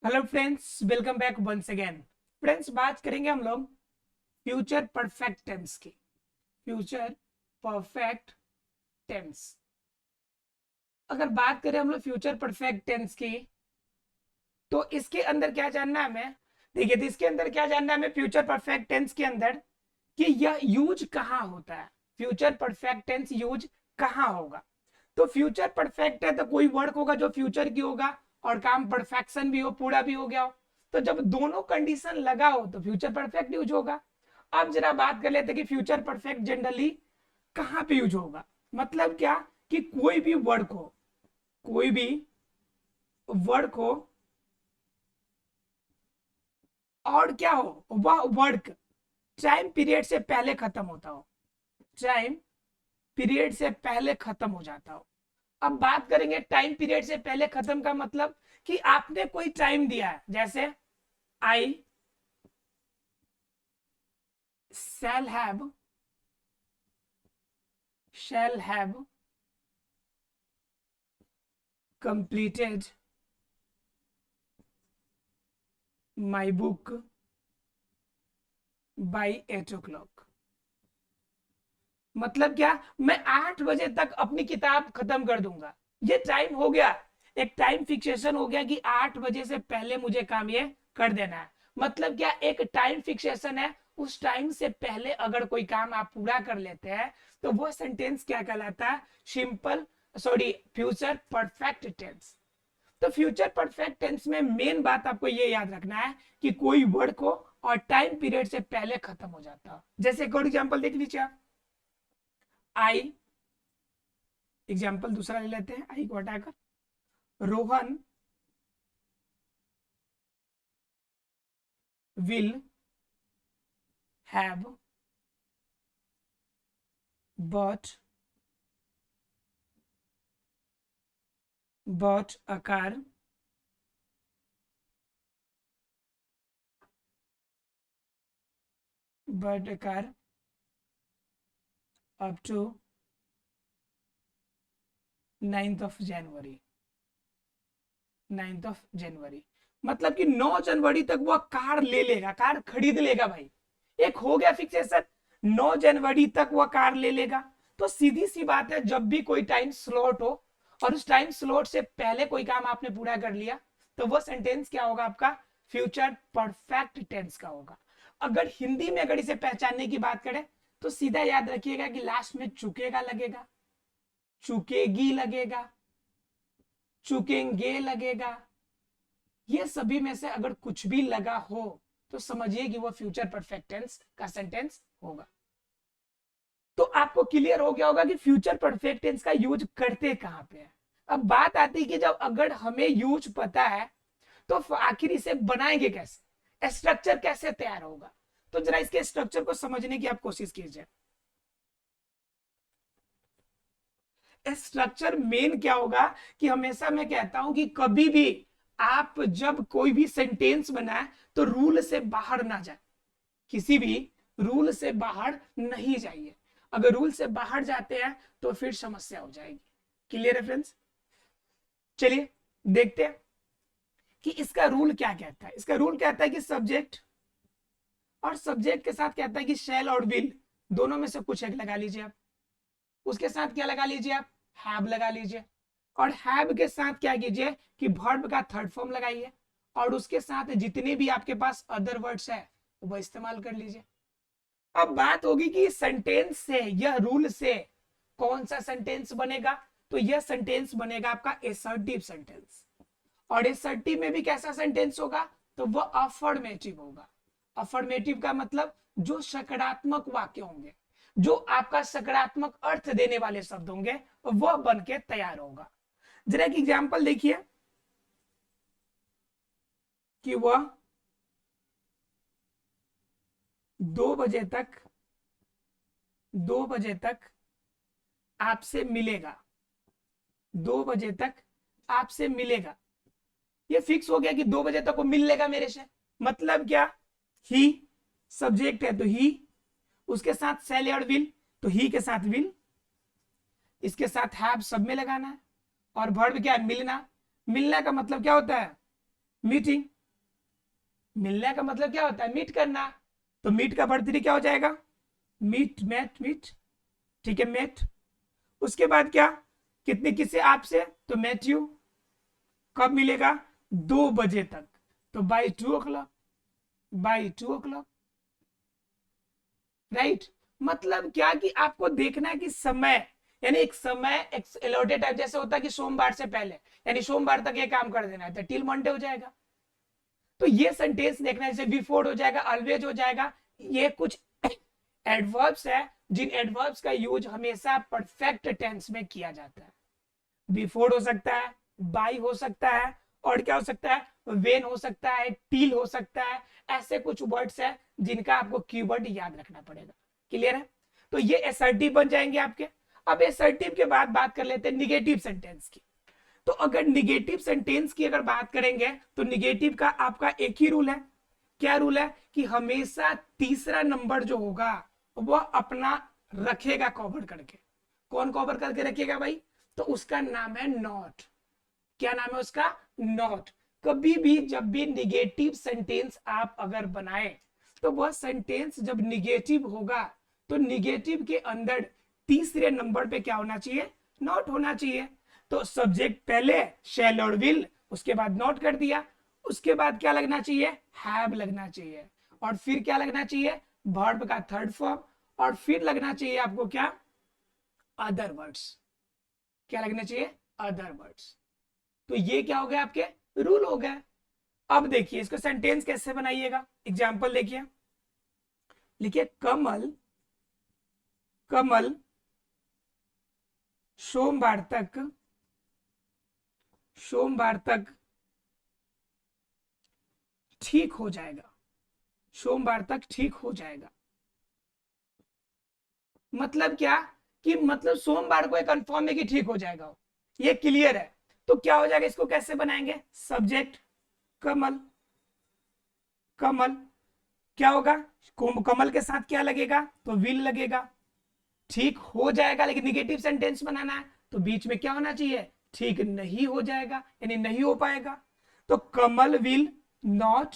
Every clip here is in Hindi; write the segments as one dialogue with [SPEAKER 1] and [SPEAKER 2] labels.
[SPEAKER 1] Hello friends, welcome back once again. Friends, बात करेंगे हम लोग फ्यूचर परफेक्ट टेंस की। फ्यूचर परफेक्ट टेंस, अगर बात करें हम लोग फ्यूचर परफेक्ट टेंस की, तो इसके अंदर क्या जानना है हमें। देखिए, तो इसके अंदर क्या जानना है हमें फ्यूचर परफेक्ट टेंस के अंदर, कि यह यूज कहाँ होता है। फ्यूचर परफेक्ट टेंस यूज कहाँ होगा। तो फ्यूचर परफेक्ट है तो कोई वर्क होगा जो फ्यूचर की होगा और काम परफेक्शन भी हो, पूरा भी हो गया हो। तो जब दोनों कंडीशन लगा हो तो फ्यूचर परफेक्ट यूज होगा। अब जरा बात कर लेते हैं कि फ्यूचर परफेक्ट जनरली कहाँ पे यूज होगा। मतलब क्या, कि कोई भी वर्क हो, कोई भी वर्क हो और क्या हो, वह वर्क टाइम पीरियड से पहले खत्म होता हो, टाइम पीरियड से पहले खत्म हो जाता हो। अब बात करेंगे टाइम पीरियड से पहले खत्म का मतलब, कि आपने कोई टाइम दिया है, जैसे आई shall have completed my book by 8 o'clock। मतलब क्या, मैं 8 बजे तक अपनी किताब खत्म कर दूंगा। ये टाइम हो गया, एक टाइम फिक्सेशन हो गया कि 8 बजे से पहले मुझे काम ये कर देना है। मतलब क्या, एक टाइम फिक्सेशन है, उस टाइम से पहले अगर कोई काम आप पूरा कर लेते हैं तो वो सेंटेंस क्या कहलाता है, simple sorry future perfect tense. तो फ्यूचर परफेक्ट टेंस में मेन बात आपको ये याद रखना है कि कोई वर्ड को और टाइम पीरियड से पहले खत्म हो जाता। जैसे एक और एग्जांपल देख लीजिए आप। आई, एग्जाम्पल दूसरा ले लेते हैं, आई को हटाकर। Rohan will have bought a car up to 9th of January। 9th of January मतलब कि 9 जनवरी तक वह कार ले लेगा, कार खरीद लेगा भाई। एक हो गया फिक्सेशन, 9 जनवरी तक वह कार ले लेगा। तो सीधी सी बात है, जब भी कोई टाइम स्लॉट हो और उस टाइम स्लॉट से पहले कोई काम आपने पूरा कर लिया, तो वो सेंटेंस क्या होगा आपका, फ्यूचर परफेक्ट टेंस का होगा। अगर हिंदी में अगर इसे पहचानने की बात करें तो सीधा याद रखिएगा कि लास्ट में चुकेगा लगेगा, चुकेगी लगेगा, चुकेंगे लगेगा। ये सभी में से अगर कुछ भी लगा हो तो समझिए कि वो फ्यूचर परफेक्ट टेंस का सेंटेंस होगा। तो आपको क्लियर हो गया होगा कि फ्यूचर परफेक्ट टेंस का यूज करते कहां पे है। अब बात आती है कि जब अगर हमें यूज पता है तो आखिर इसे बनाएंगे कैसे, स्ट्रक्चर कैसे तैयार होगा। तो जरा इसके स्ट्रक्चर को समझने की आप कोशिश कीजिए। स्ट्रक्चर मेन क्या होगा, कि हमेशा मैं कहता हूं कि कभी भी आप जब कोई भी सेंटेंस बनाए तो रूल से बाहर ना जाए, किसी भी रूल से बाहर नहीं जाइए। अगर रूल से बाहर जाते हैं तो फिर समस्या हो जाएगी। क्लियर है फ्रेंड्स। चलिए देखते हैं कि इसका रूल क्या कहता है। इसका रूल कहता है कि सब्जेक्ट और सब्जेक्ट के साथ कहता है कि शैल और विल दोनों में से कुछ एक लगा लीजिए आप। उसके साथ क्या लगा लीजिए आप, हैव लगा लीजिए। और हैव के साथ क्या कीजिए कि वर्ब का थर्ड फॉर्म लगाइए, और उसके साथ जितने भी आपके पास अदर वर्ड्स है वो इस्तेमाल कर लीजिए। अब बात होगी कि सेंटेंस से, यह रूल से कौन सा सेंटेंस बनेगा। तो यह सेंटेंस बनेगा आपका एसर्टिव सेंटेंस। और एसर्टिव में भी कैसा सेंटेंस होगा, तो वह अफर्मेटिव होगा। अफर्मेटिव का मतलब जो सकारात्मक वाक्य होंगे, जो आपका सकारात्मक अर्थ देने वाले शब्द होंगे, वह बन के तैयार होगा। जरा एक एग्जाम्पल देखिए कि वह 2 बजे तक 2 बजे तक आपसे मिलेगा, 2 बजे तक आपसे मिलेगा। ये फिक्स हो गया कि 2 बजे तक वो मिल लेगा मेरे से। मतलब क्या, ही सब्जेक्ट है तो ही, उसके साथ शैल और विल, तो ही के साथ विल, इसके साथ हैव सब में लगाना है। और वर्ब क्या है, मिलना। मिलना का मतलब क्या होता है, मीटिंग। मिलने का मतलब क्या होता है? मीट करना। तो मीट का बढ़ती क्या हो जाएगा? Meet, mat, meet. ठीक है, मेट। उसके बाद क्या? कितने किससे? आपसे। तो मैथ्यू। कब मिलेगा? 2 बजे तक। तो by 2 o'clock, by 2 o'clock। Right. मतलब क्या कि आपको देखना है कि समय, यानी एक समय अलॉटेड टाइम, जैसे होता है कि सोमवार से पहले, यानी सोमवार तक ये काम कर देना है, तो टिल मंडे हो जाएगा। तो ये सेंटेंस देखना है, जैसे बिफोर हो जाएगा, ऑलवेज हो जाएगा। ये कुछ एडवर्ब्स है जिन एडवर्ब्स का यूज हमेशा परफेक्ट टेंस में किया जाता है। बिफोर हो सकता है, बाई हो सकता है, और क्या हो सकता है? वेन हो सकता है, टील हो सकता है। ऐसे कुछ वर्ड्स है जिनका आपको कीवर्ड याद रखना पड़ेगा। क्लियर है? तो ये एसर्टिव बन जाएंगे आपके। अब एसर्टिव के बाद बात कर लेते हैं निगेटिव सेंटेंस की। तो अगर निगेटिव सेंटेंस की अगर बात करेंगे तो निगेटिव का आपका एक ही रूल है। क्या रूल है? कि हमेशा तीसरा नंबर जो होगा वह अपना रखेगा कवर करके। कौन कवर करके रखेगा भाई? तो उसका नाम है नॉट। क्या नाम है उसका? नॉट। कभी भी जब भी निगेटिव सेंटेंस आप अगर बनाए, तो वह सेंटेंस जब निगेटिव होगा तो निगेटिव के अंदर तीसरे नंबर पे क्या होना चाहिए? नॉट होना चाहिए। तो सब्जेक्ट पहले शैल और विल, उसके बाद नॉट कर दिया। उसके बाद क्या लगना चाहिए? हैव लगना चाहिए। और फिर क्या लगना चाहिए? वर्ब का थर्ड फॉर्म। और फिर लगना चाहिए आपको क्या? Other words. क्या लगना चाहिए? Other words. तो ये क्या हो गया? आपके रूल हो गए। अब देखिए इसको सेंटेंस कैसे बनाइएगा। एग्जाम्पल देखिए, लिखिए कमल, कमल सोमवार तक, सोमवार तक ठीक हो जाएगा। सोमवार तक ठीक हो जाएगा। मतलब क्या? कि मतलब सोमवार को कंफर्म है कि ठीक हो जाएगा। ये क्लियर है। तो क्या हो जाएगा? इसको कैसे बनाएंगे? सब्जेक्ट कमल, कमल क्या होगा? कमल के साथ क्या लगेगा? तो विल लगेगा। ठीक हो जाएगा, लेकिन निगेटिव सेंटेंस बनाना है तो बीच में क्या होना चाहिए? ठीक नहीं हो जाएगा, यानी नहीं हो पाएगा। तो कमल विल नॉट,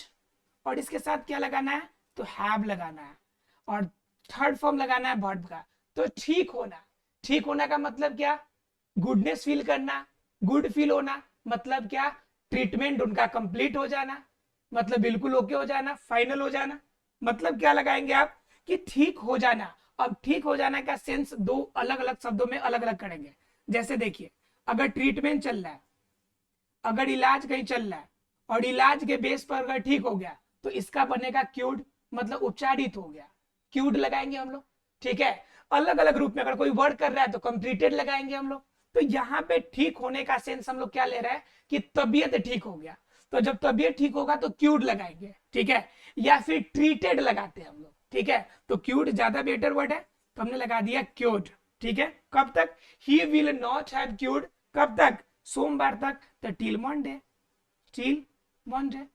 [SPEAKER 1] और इसके साथ क्या लगाना है? तो हैव लगाना है। और थर्ड फॉर्म लगाना है वर्ब का। तो ठीक होना, ठीक होना का मतलब क्या? गुडनेस फील करना, गुड फील होना। मतलब क्या? ट्रीटमेंट उनका कंप्लीट हो जाना, मतलब बिल्कुल ओके हो जाना, फाइनल हो जाना। मतलब क्या लगाएंगे आप? कि ठीक हो जाना। अब ठीक हो जाना का सेंस दो अलग अलग शब्दों में अलग अलग करेंगे। जैसे देखिए, अगर ट्रीटमेंट चल रहा है, अगर इलाज कहीं चल रहा है, और इलाज के बेस पर अगर ठीक हो गया, तो इसका बनेगा क्यूर्ड, मतलब उपचारित हो गया। क्यूर्ड लगाएंगे हम लोग। ठीक है। अलग अलग रूप में अगर कोई वर्ड कर रहा है तो कंप्लीटेड लगाएंगे हम लोग। तो यहाँ पे ठीक होने का सेंस हम लोग क्या ले रहे हैं? कि तबीयत ठीक हो गया। तो जब तबीयत ठीक होगा तो क्यूर्ड लगाएंगे। ठीक है। या फिर ट्रीटेड लगाते हैं हम लोग। ठीक है। तो क्यूर्ड ज्यादा बेटर वर्ड है, तो हमने लगा दिया क्योर्ड। ठीक है। कब तक? He will not have cured. कब तक? सोमवार तक। तो till Monday, till Monday.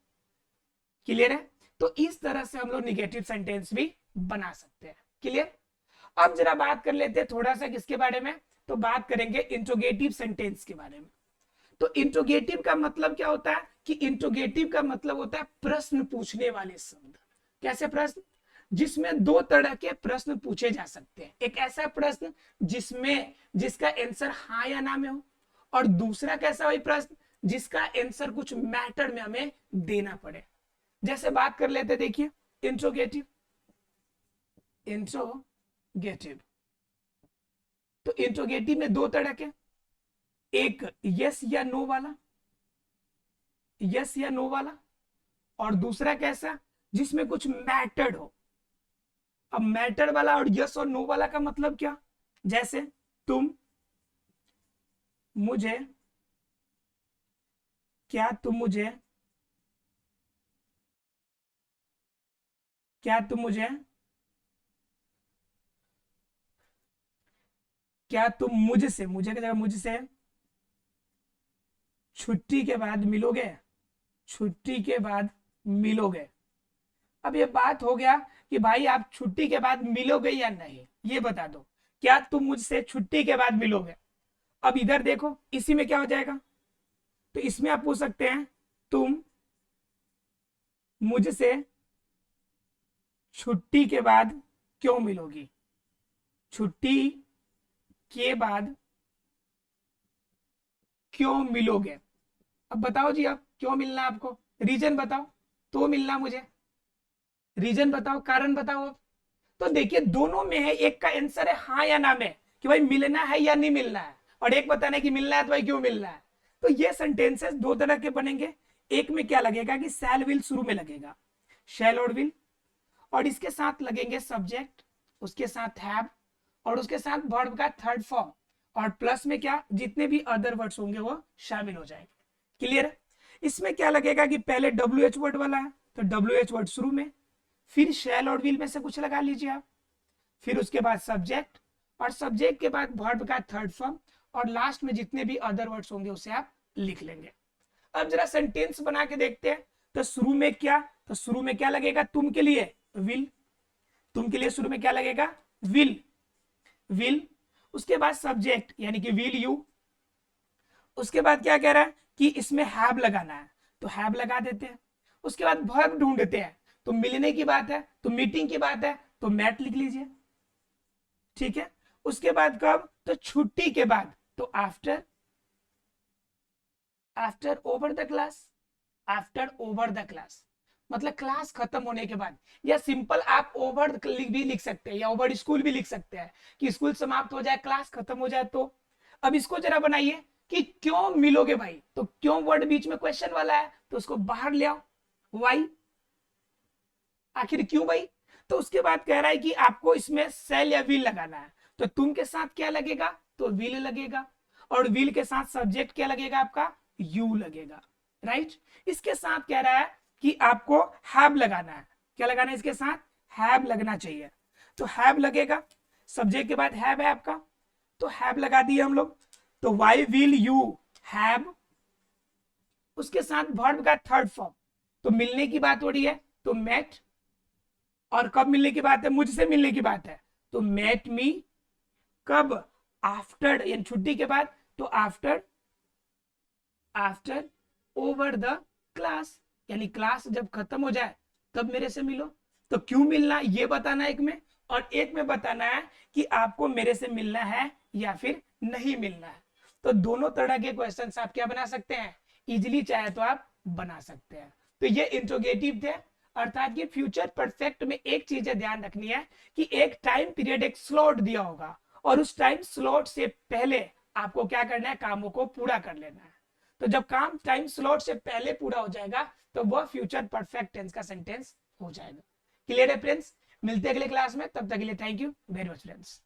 [SPEAKER 1] Clear है? तो इस तरह से हम लोग निगेटिव सेंटेंस भी बना सकते हैं। क्लियर? अब जरा बात कर लेते हैं थोड़ा सा किसके बारे में। तो बात करेंगे इंट्रोगेटिव सेंटेंस के बारे में। तो इंट्रोगेटिव का मतलब क्या होता है? कि इंट्रोगेटिव का मतलब होता है प्रश्न पूछने वाले शब्द। कैसे प्रश्न? जिसमें दो तरह के प्रश्न पूछे जा सकते हैं। एक ऐसा प्रश्न जिसमें जिसका आंसर हाँ या ना में हो, और दूसरा कैसा वही प्रश्न जिसका आंसर कुछ मैटर में हमें देना पड़े। जैसे बात कर लेते, देखिए इंट्रोगेटिव, इंट्रोगेटिव। तो इंट्रोगेटिव में दो तरह के, एक यस या नो वाला, यस या नो वाला, और दूसरा कैसा? जिसमें कुछ मैटर हो। अब मैटर वाला और यस और नो वाला का मतलब क्या? जैसे तुम मुझे, क्या तुम मुझे, क्या तुम मुझे, क्या तुम मुझसे, मुझे की जगह मुझसे छुट्टी के बाद मिलोगे, छुट्टी के बाद मिलोगे। अब ये बात हो गया कि भाई आप छुट्टी के बाद मिलोगे या नहीं, ये बता दो। क्या तुम मुझसे छुट्टी के बाद मिलोगे? अब इधर देखो, इसी में क्या हो जाएगा? तो इसमें आप पूछ सकते हैं तुम मुझसे छुट्टी के बाद क्यों मिलोगी, छुट्टी के बाद क्यों मिलोगे। अब बताओ जी, आप क्यों मिलना है आपको, रीजन बताओ, तो मिलना मुझे, रीजन बताओ, कारण बताओ। तो देखिए दोनों में है, एक का आंसर है हाँ या ना में कि भाई मिलना है या नहीं मिलना है, और एक बताना है कि मिलना है तो भाई क्यों मिलना है। तो ये सेंटेंसेस दो तरह के बनेंगे। एक में क्या लगेगा कि शैल विल शुरू में लगेगा, शैल और विल, और इसके साथ लगेंगे सब्जेक्ट, उसके साथ हैव, और उसके साथ वर्ब का थर्ड फॉर्म, और प्लस में क्या जितने भी अदर वर्ड्स होंगे वो शामिल हो जाएंगे। क्लियर है। इसमें क्या लगेगा कि पहले WH वर्ड वाला है तो WH वर्ड शुरू में, फिर शैल और विल में से कुछ लगा लीजिए आप, फिर उसके बाद सब्जेक्ट, और सब्जेक्ट के बाद वर्ब का थर्ड फॉर्म, और लास्ट में जितने भी अदर वर्ड्स होंगे उसे आप लिख लेंगे। अब जरा सेंटेंस बना के देखते हैं। तो शुरू में क्या, तो शुरू में क्या लगेगा तुम के लिए, विल, तुम के लिए शुरू में क्या लगेगा, विल, विल। उसके बाद सब्जेक्ट यानी कि विल यू। उसके बाद क्या कह रहा है कि इसमें हैव लगाना है तो हैव लगा देते हैं। उसके बाद वर्ब ढूंढते हैं, तो मिलने की बात है तो मीटिंग की बात है तो मैट लिख लीजिए, ठीक है। उसके बाद कब, तो छुट्टी के बाद तो after, after over the class, after over the class मतलब क्लास खत्म होने के बाद, या सिंपल आप ओवर भी लिख सकते हैं या ओवर स्कूल भी लिख सकते हैं कि स्कूल समाप्त हो जाए, क्लास खत्म हो जाए। तो अब इसको जरा बनाइए कि क्यों मिलोगे भाई, तो क्यों वर्ड बीच में क्वेश्चन वाला है तो उसको बाहर ले आओ, वाई, आखिर क्यों भाई। तो उसके बाद कह रहा है कि आपको इसमें सेल या विल लगाना है, तो तुम के साथ क्या लगेगा, तो विल लगेगा, और विल के साथ सब्जेक्ट क्या लगेगा आपका, यू लगेगा, राइट। इसके साथ कह रहा है कि आपको हैव लगाना है, क्या लगाना है इसके साथ, हैव लगना चाहिए, तो हैव लगेगा, सब्जेक्ट के बाद हैव है आपका, तो हैव लगा दिए हम लोग, तो वाई विल यू हैव। उसके साथ वर्ब का थर्ड फॉर्म, तो मिलने की बात हो रही है तो मेट, और कब मिलने की बात है, मुझसे मिलने की बात है तो मेट मी, कब, आफ्टर यानी छुट्टी के बाद तो after, after over the class यानी क्लास जब खत्म हो जाए तब मेरे से मिलो। तो क्यों मिलना ये बताना एक में, और एक में बताना है कि आपको मेरे से मिलना है या फिर नहीं मिलना है। तो दोनों तरह के क्वेश्चन आप क्या बना सकते हैं, इजिली चाहे तो आप बना सकते हैं। तो ये इंट्रोगेटिव थे, अर्थात कि फ्यूचर परफेक्ट में एक चीज ध्यान रखनी है कि एक टाइम पीरियड, एक स्लॉट दिया होगा, और उस टाइम स्लॉट से पहले आपको क्या करना है, कामों को पूरा कर लेना है। तो जब काम टाइम स्लॉट से पहले पूरा हो जाएगा तो वह फ्यूचर परफेक्ट टेंस का सेंटेंस हो जाएगा। क्लियर है फ्रेंड्स, मिलते हैं अगले क्लास में, तब तक के लिए thank you very much friends.